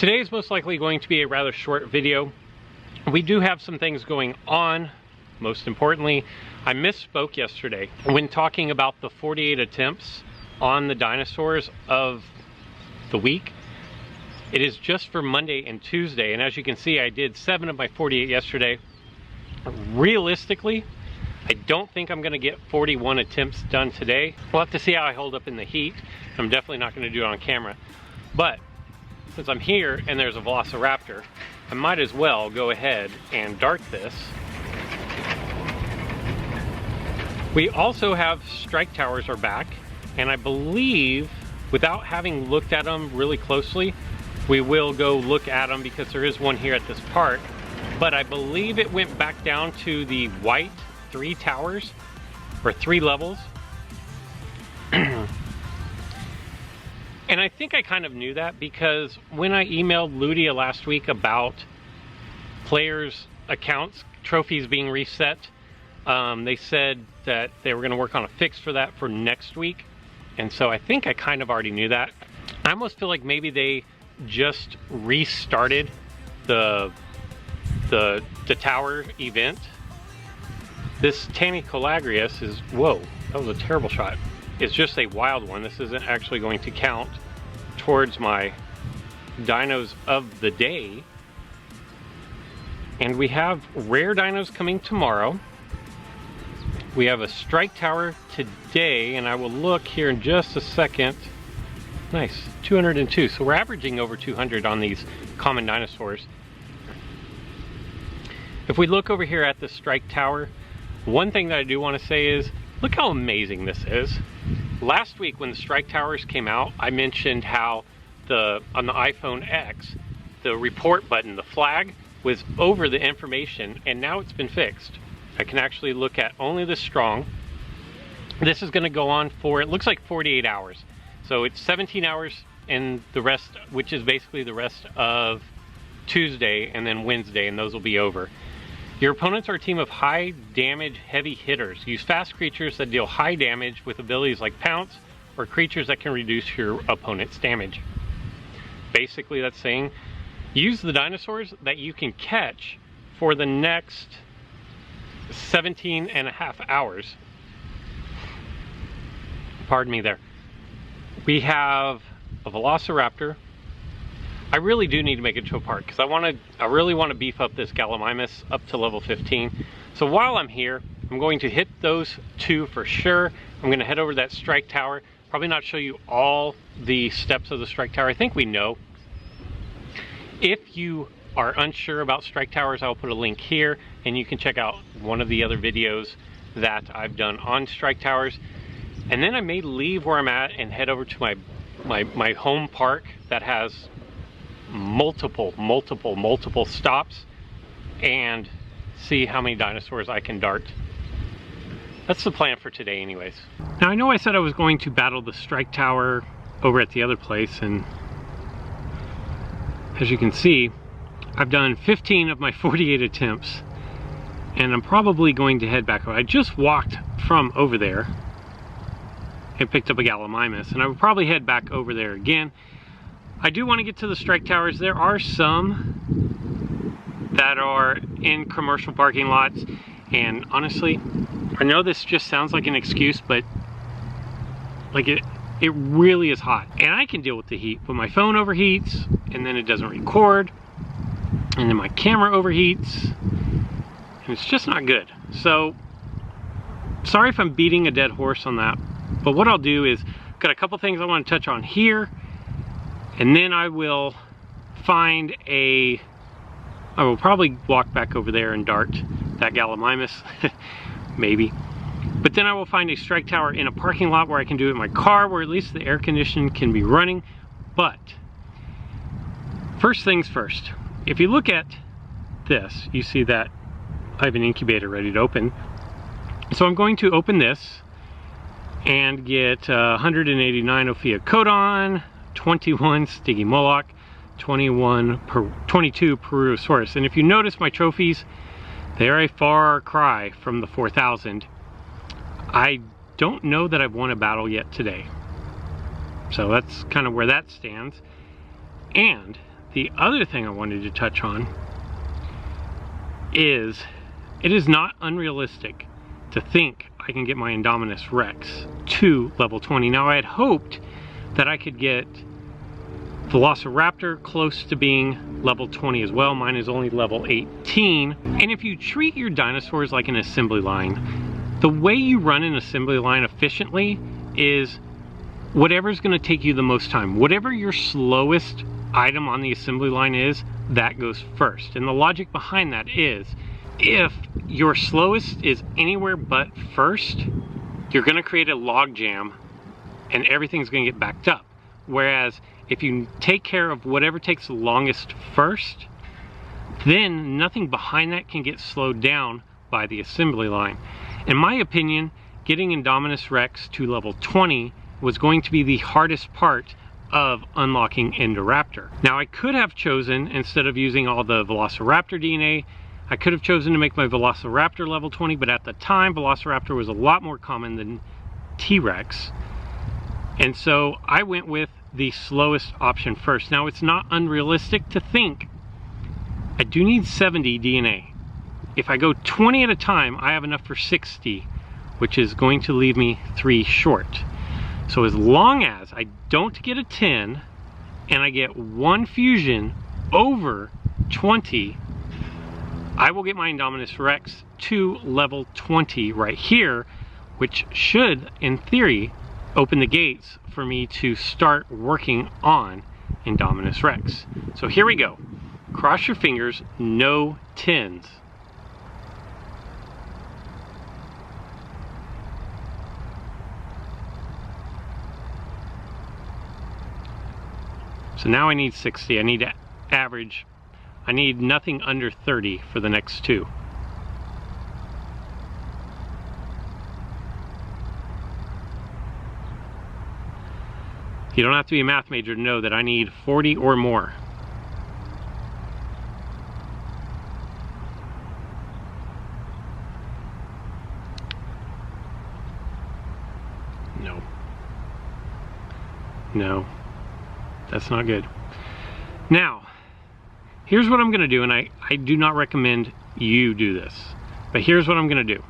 Today is most likely going to be a rather short video. We do have some things going on. Most importantly, I misspoke yesterday when talking about the 48 attempts on the dinosaurs of the week. It is just for Monday and Tuesday, and as you can see, I did 7 of my 48 yesterday. Realistically, I don't think I'm going to get 41 attempts done today. We'll have to see how I hold up in the heat. I'm definitely not going to do it on camera. But since I'm here and there's a velociraptor, I might as well go ahead and dart this. We also have strike towers are back, and I believe, without having looked at them really closely, we will go look at them because there is one here at this park. But I believe it went back down to the white 3 towers, or 3 levels. And I think I kind of knew that because when I emailed Ludia last week about players' accounts, trophies being reset, they said that they were going to work on a fix for that for next week. And so I think I kind of already knew that. I almost feel like maybe they just restarted the tower event. This Tanicolagrius is, whoa, that was a terrible shot. It's just a wild one. This isn't actually going to count towards my dinos of the day. And we have rare dinos coming tomorrow. We have a strike tower today, and I will look here in just a second. Nice, 202. So we're averaging over 200 on these common dinosaurs. If we look over here at the strike tower, one thing that I do want to say is, look how amazing this is. Last week when the strike towers came out, I mentioned how on the iPhone X, the report button, the flag, was over the information, and now it's been fixed. I can actually look at only the strong. This is going to go on for, it looks like 48 hours. So it's 17 hours and the rest, which is basically the rest of Tuesday and then Wednesday, and those will be over. Your opponents are a team of high damage heavy hitters. Use fast creatures that deal high damage with abilities like pounce, or creatures that can reduce your opponent's damage. Basically that's saying use the dinosaurs that you can catch for the next 17.5 hours. Pardon me there. We have a velociraptor. I really do need to make it to a park because I really want to beef up this Gallimimus up to level 15. So while I'm here, I'm going to hit those 2 for sure. I'm going to head over to that strike tower. Probably not show you all the steps of the strike tower. I think we know. If you are unsure about strike towers, I'll put a link here, and you can check out one of the other videos that I've done on strike towers. And then I may leave where I'm at and head over to my home park that has multiple stops and see how many dinosaurs I can dart. That's the plan for today anyways. Now I know I said I was going to battle the strike tower over at the other place, and as you can see, I've done 15 of my 48 attempts, and I'm probably going to head back over. I just walked from over there and picked up a Gallimimus, and I would probably head back over there again. I do want to get to the strike towers. There are some that are in commercial parking lots, and honestly, I know this just sounds like an excuse, but like it really is hot, and I can deal with the heat, but my phone overheats, and then it doesn't record, and then my camera overheats, and it's just not good. So sorry if I'm beating a dead horse on that, but what I'll do is, got a couple things I want to touch on here, and then I will find I will probably walk back over there and dart that Gallimimus, maybe. But then I will find a strike tower in a parking lot where I can do it in my car, where at least the air conditioning can be running. But first things first, if you look at this, you see that I have an incubator ready to open. So I'm going to open this and get 189 Ophiocodon, 21 Stygimoloch, 22 Perurosaurus. And if you notice my trophies, they are a far cry from the 4,000. I don't know that I've won a battle yet today. So that's kind of where that stands. And the other thing I wanted to touch on is it is not unrealistic to think I can get my Indominus Rex to level 20. Now, I had hoped that I could get Velociraptor close to being level 20 as well. Mine is only level 18. And if you treat your dinosaurs like an assembly line, the way you run an assembly line efficiently is whatever's going to take you the most time. Whatever your slowest item on the assembly line is, that goes first. And the logic behind that is, if your slowest is anywhere but first, you're going to create a log jam and everything's going to get backed up. Whereas if you take care of whatever takes the longest first, then nothing behind that can get slowed down by the assembly line. In my opinion, getting Indominus Rex to level 20 was going to be the hardest part of unlocking Indoraptor. Now, I could have chosen, instead of using all the Velociraptor DNA, I could have chosen to make my Velociraptor level 20, but at the time, Velociraptor was a lot more common than T-Rex. And so I went with the slowest option first. Now, it's not unrealistic to think I do need 70 DNA. If I go 20 at a time, I have enough for 60, which is going to leave me 3 short. So as long as I don't get a 10 and I get 1 fusion over 20, I will get my Indominus Rex to level 20 right here, which should, in theory, open the gates for me to start working on Indominus Rex. So here we go. Cross your fingers, no 10s. So now I need 60. I need to average. I need nothing under 30 for the next 2. You don't have to be a math major to know that I need 40 or more. No. No. That's not good. Now, here's what I'm going to do, and I do not recommend you do this, but here's what I'm going to do.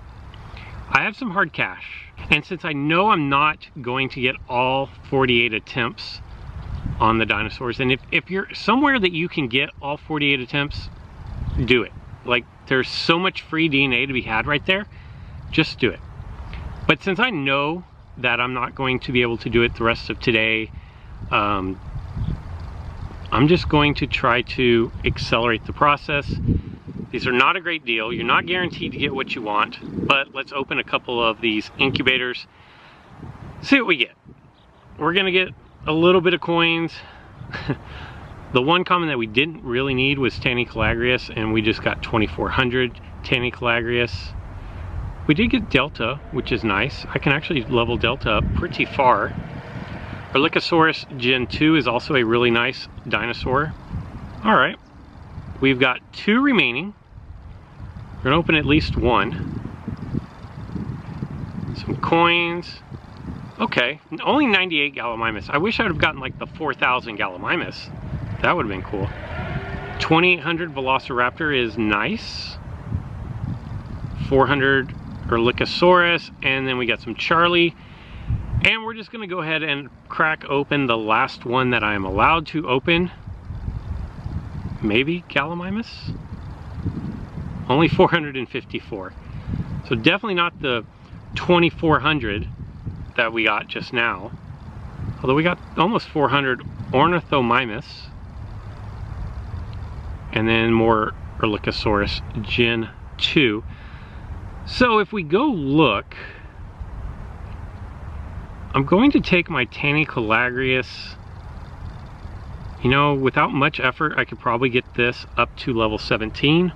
I have some hard cash, and since I know I'm not going to get all 48 attempts on the dinosaurs, and if you're somewhere that you can get all 48 attempts, do it. Like, there's so much free DNA to be had right there, just do it. But since I know that I'm not going to be able to do it the rest of today, I'm just going to try to accelerate the process. These are not a great deal. You're not guaranteed to get what you want, but let's open a couple of these incubators, see what we get. We're gonna get a little bit of coins. The one common that we didn't really need was Tanicalagrius, and we just got 2,400 Tanicalagrius. We did get Delta, which is nice. I can actually level Delta up pretty far. Erlikosaurus Gen 2 is also a really nice dinosaur. Alright, we've got 2 remaining. We're going to open at least 1. Some coins. Okay, only 98 Gallimimus. I wish I would have gotten like the 4,000 Gallimimus. That would have been cool. 2,800 Velociraptor is nice. 400 Erlikosaurus, and then we got some Charlie. And we're just going to go ahead and crack open the last one that I am allowed to open. Maybe Gallimimus? Only 454. So definitely not the 2,400 that we got just now. Although we got almost 400 Ornithomimus. And then more Erlikosaurus Gen 2. So if we go look, I'm going to take my Tanicalagrius. You know, without much effort, I could probably get this up to level 17.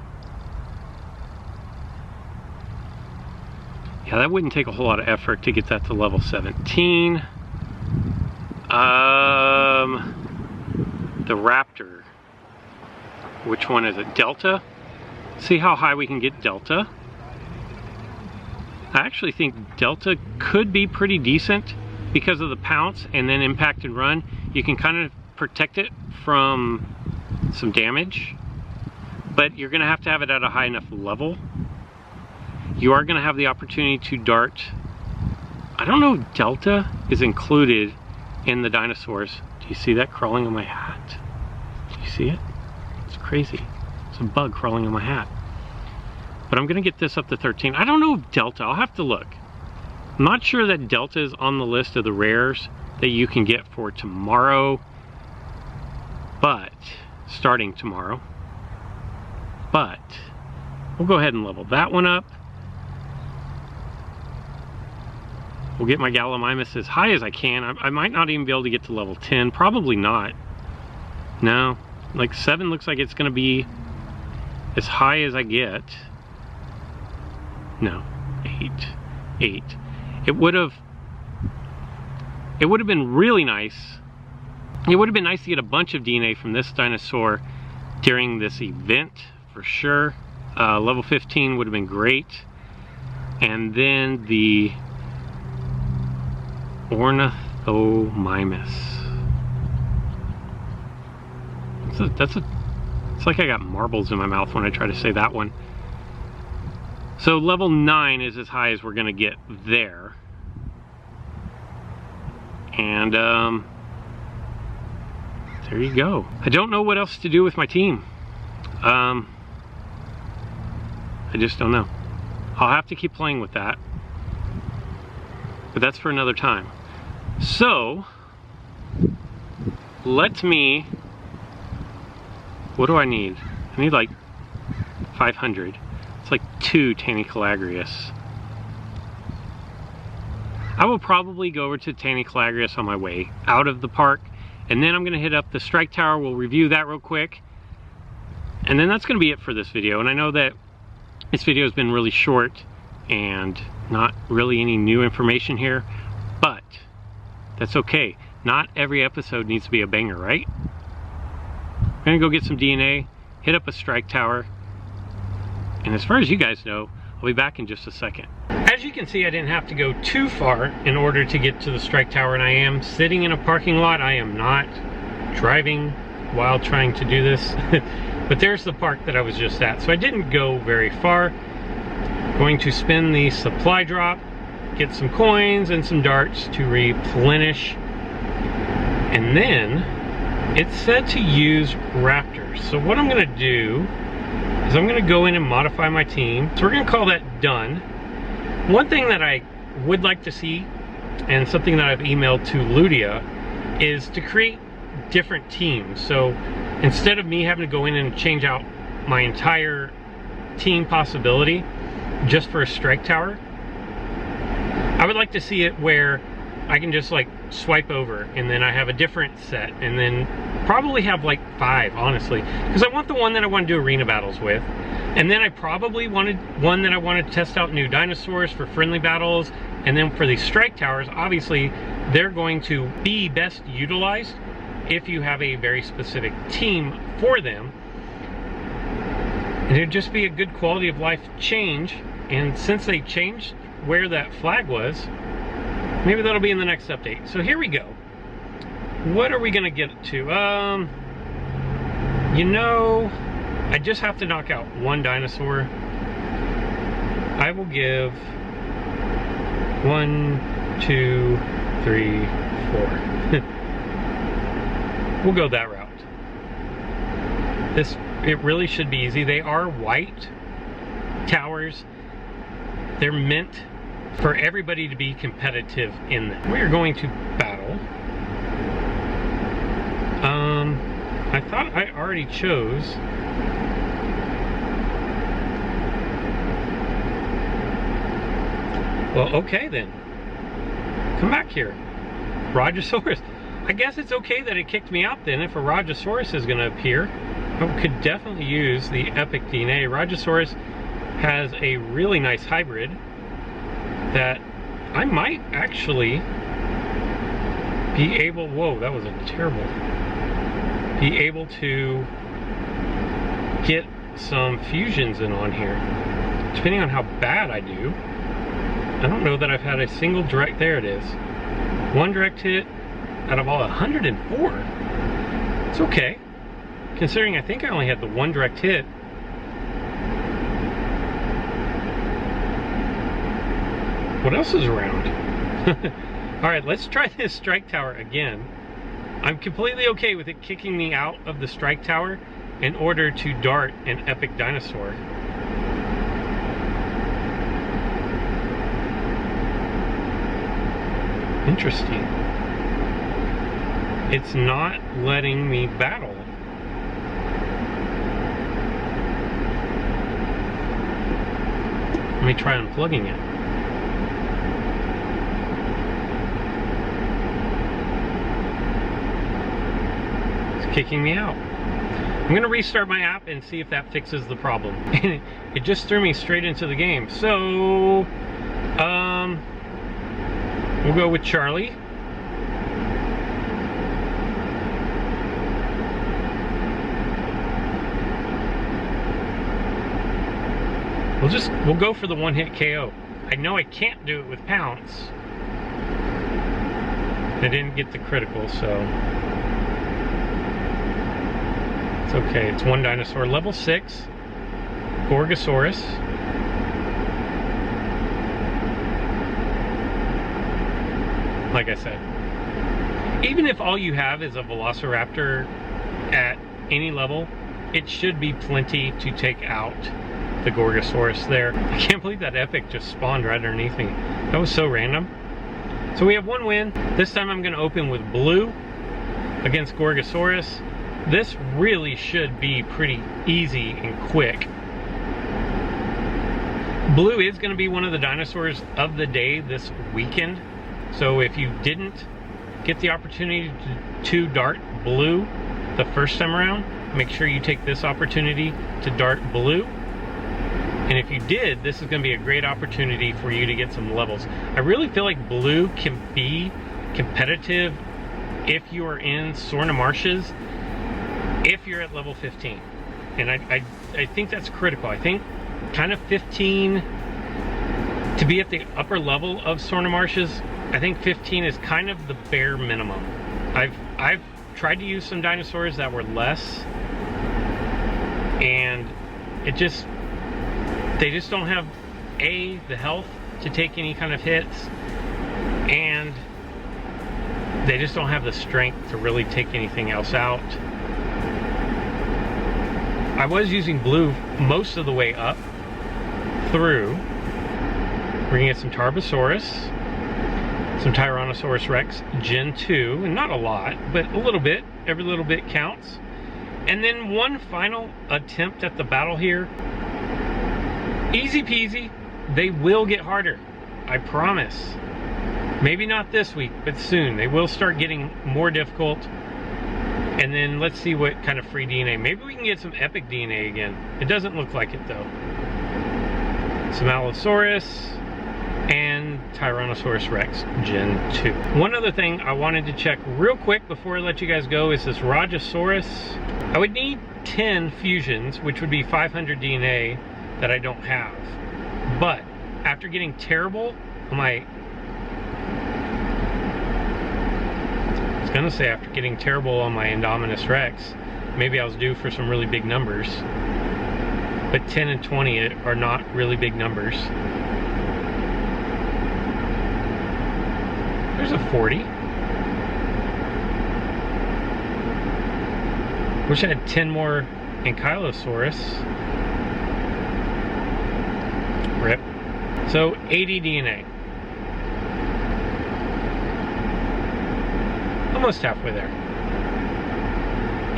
Yeah, that wouldn't take a whole lot of effort to get that to level 17. The Raptor. Which one is it? Delta? See how high we can get Delta. I actually think Delta could be pretty decent because of the pounce and then impact and run. You can kind of protect it from some damage, but you're going to have it at a high enough level. You are going to have the opportunity to dart. I don't know if Delta is included in the dinosaurs. Do you see that crawling on my hat? Do you see it? It's crazy. It's a bug crawling on my hat. But I'm going to get this up to 13. I don't know if Delta, I'll have to look. I'm not sure that Delta is on the list of the rares that you can get for tomorrow, but starting tomorrow. But we'll go ahead and level that one up. We'll get my Gallimimus as high as I can. I might not even be able to get to level 10. Probably not. No. Like 7 looks like it's going to be as high as I get. No. 8. It would have been really nice. It would have been nice to get a bunch of DNA from this dinosaur during this event, for sure. Level 15 would have been great. And then the Ornithomimus. It's like I got marbles in my mouth when I try to say that one. So level 9 is as high as we're gonna get there. And there you go. I don't know what else to do with my team. I just don't know. I'll have to keep playing with that. But that's for another time. So, let me, what do I need? I need like 500. It's like 2 Tanicalagrius. I will probably go over to Tanicalagrius on my way out of the park, and then I'm going to hit up the strike tower. We'll review that real quick, and then that's going to be it for this video. And I know that this video has been really short and not really any new information here, but that's okay. Not every episode needs to be a banger, right? I'm gonna go get some DNA, hit up a strike tower, and as far as you guys know, I'll be back in just a second. As you can see, I didn't have to go too far in order to get to the strike tower, and I am sitting in a parking lot. I am not driving while trying to do this. But there's the park that I was just at, so I didn't go very far. Going to spin the supply drop, get some coins and some darts to replenish, and then it said to use raptors. So what I'm going to do is I'm going to go in and modify my team. So we're going to call that done. One thing that I would like to see, and something that I've emailed to Ludia, is to create different teams. So instead of me having to go in and change out my entire team possibility just for a strike tower, I would like to see it where I can just like swipe over and then I have a different set, and then probably have like 5, honestly, because I want the one that I want to do arena battles with, and then I probably wanted one that I wanted to test out new dinosaurs for friendly battles. And then for these strike towers, obviously they're going to be best utilized if you have a very specific team for them, and it'd just be a good quality of life change. And since they changed where that flag was, maybe that'll be in the next update. So here we go. What are we gonna get to? You know, I just have to knock out one dinosaur. I will give 1, 2, 3, 4. We'll go that route. It really should be easy. They are white towers. They're meant for everybody to be competitive in them. We are going to battle. I thought I already chose. Well, okay then. Come back here. Rajasaurus. I guess it's okay that it kicked me out then. If a Rajasaurus is going to appear, I could definitely use the epic DNA. Rajasaurus has a really nice hybrid that I might actually be able, whoa, that was a terrible, be able to get some fusions in on here. Depending on how bad I do. I don't know that I've had a single direct, there it is. One direct hit out of all 104. It's okay. considering I think I only had the one direct hit. What else is around? Alright, let's try this strike tower again. I'm completely okay with it kicking me out of the strike tower in order to dart an epic dinosaur. Interesting. It's not letting me battle. Let me try unplugging it. Kicking me out. I'm gonna restart my app and see if that fixes the problem. It just threw me straight into the game. So, we'll go with Charlie. We'll go for the one-hit KO. I know I can't do it with Pounce. I didn't get the critical, so. Okay, it's one dinosaur, level 6, Gorgosaurus. Like I said, even if all you have is a Velociraptor at any level, it should be plenty to take out the Gorgosaurus there. I can't believe that epic just spawned right underneath me. That was so random. So we have one win. This time I'm going to open with blue against Gorgosaurus. This really should be pretty easy and quick. Blue is going to be one of the dinosaurs of the day this weekend. So if you didn't get the opportunity to dart blue the first time around, make sure you take this opportunity to dart blue. And if you did, this is going to be a great opportunity for you to get some levels. I really feel like blue can be competitive if you are in Sorna Marshes, if you're at level 15. And I think that's critical. I think kind of 15, to be at the upper level of Sorna Marshes, I think 15 is kind of the bare minimum. I've tried to use some dinosaurs that were less, and they just don't have the health to take any kind of hits, and they just don't have the strength to really take anything else out. I was using blue most of the way up through. We're gonna get some Tarbosaurus, some Tyrannosaurus Rex Gen 2, and not a lot, but a little bit. Every little bit counts. And then one final attempt at the battle here. Easy peasy. They will get harder, I promise. Maybe not this week, but soon. They will start getting more difficult. And then let's see what kind of free DNA. Maybe we can get some epic DNA again. It doesn't look like it though. Some Allosaurus and Tyrannosaurus Rex Gen 2. One other thing I wanted to check real quick before I let you guys go is this Rajasaurus. I would need 10 fusions, which would be 500 DNA that I don't have. But after getting terrible on my... gonna say after getting terrible on my Indominus Rex, maybe I was due for some really big numbers. But 10 and 20 are not really big numbers. There's a 40. Wish I had 10 more Ankylosaurus. Rip. So 80 DNA. Almost halfway there.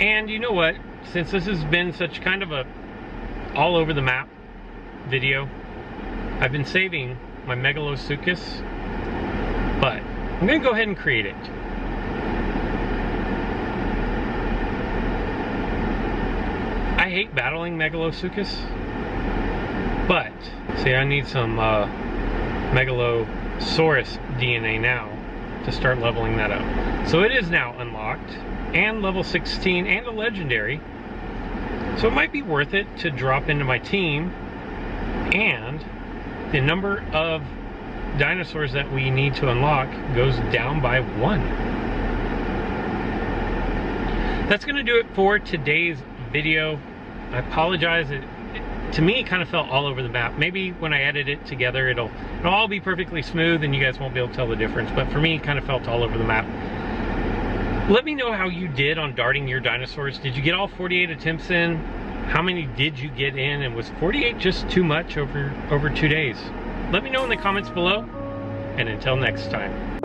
And you know what? Since this has been such kind of a all over the map video, I've been saving my megalosuchus, but I'm gonna go ahead and create it. I hate battling megalosuchus, but see, I need some megalosaurus DNA now to start leveling that up. So it is now unlocked and level 16 and a legendary. So it might be worth it to drop into my team, and the number of dinosaurs that we need to unlock goes down by 1. That's gonna do it for today's video. I apologize. To me, it kind of felt all over the map. Maybe when I edit it together, it'll all be perfectly smooth and you guys won't be able to tell the difference. But for me, it kind of felt all over the map. Let me know how you did on darting your dinosaurs. Did you get all 48 attempts in? How many did you get in? And was 48 just too much over 2 days? Let me know in the comments below. And until next time.